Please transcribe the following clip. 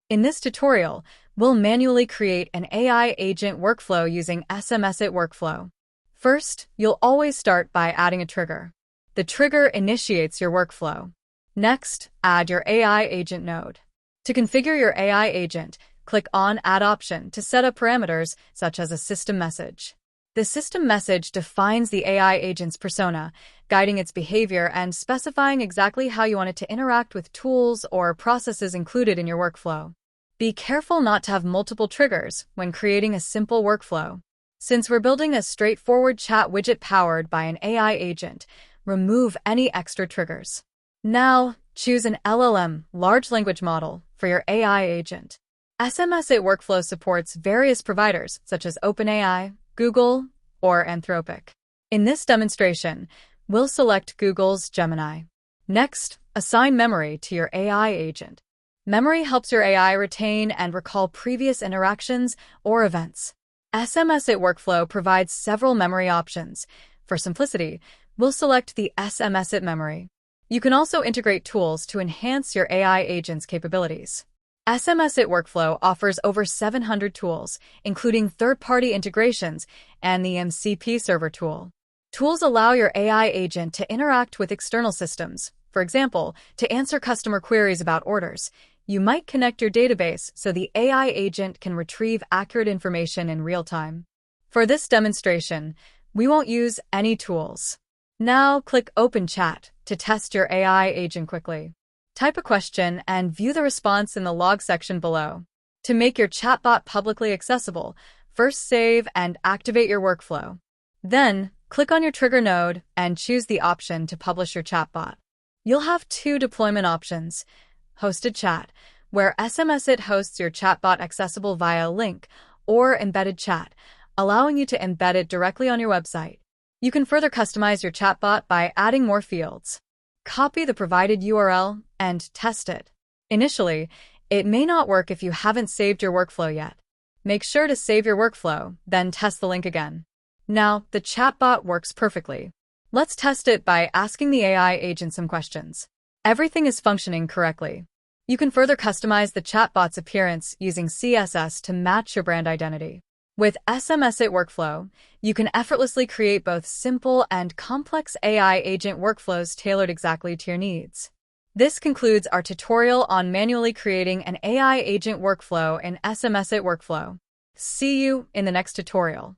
In this tutorial, we'll manually create an AI agent workflow using SMS-iT Workflow. First, you'll always start by adding a trigger. The trigger initiates your workflow. Next, add your AI agent node. To configure your AI agent, click on Add option to set up parameters such as a system message. The system message defines the AI agent's persona, guiding its behavior and specifying exactly how you want it to interact with tools or processes included in your workflow. Be careful not to have multiple triggers when creating a simple workflow. Since we're building a straightforward chat widget powered by an AI agent, remove any extra triggers. Now, choose an LLM, large language model, for your AI agent. SMS-iT Workflow supports various providers such as OpenAI, Google, or Anthropic. In this demonstration, we'll select Google's Gemini. Next, assign memory to your AI agent. Memory helps your AI retain and recall previous interactions or events. SMS-iT Workflow provides several memory options. For simplicity, we'll select the SMS-iT memory. You can also integrate tools to enhance your AI agent's capabilities. SMS-iT Workflow offers over 700 tools, including third-party integrations and the MCP server tool. Tools allow your AI agent to interact with external systems. For example, to answer customer queries about orders, you might connect your database so the AI agent can retrieve accurate information in real time. For this demonstration, we won't use any tools. Now click Open Chat to test your AI agent quickly. Type a question and view the response in the log section below. To make your chatbot publicly accessible, first save and activate your workflow. Then, click on your trigger node and choose the option to publish your chatbot. You'll have two deployment options: hosted chat, where SMS-iT hosts your chatbot accessible via a link, or embedded chat, allowing you to embed it directly on your website. You can further customize your chatbot by adding more fields. Copy the provided URL and test it. Initially, it may not work if you haven't saved your workflow yet. Make sure to save your workflow, then test the link again. Now, the chatbot works perfectly. Let's test it by asking the AI agent some questions. Everything is functioning correctly. You can further customize the chatbot's appearance using CSS to match your brand identity. With SMS-iT Workflow, you can effortlessly create both simple and complex AI agent workflows tailored exactly to your needs. This concludes our tutorial on manually creating an AI agent workflow in SMS-iT Workflow. See you in the next tutorial.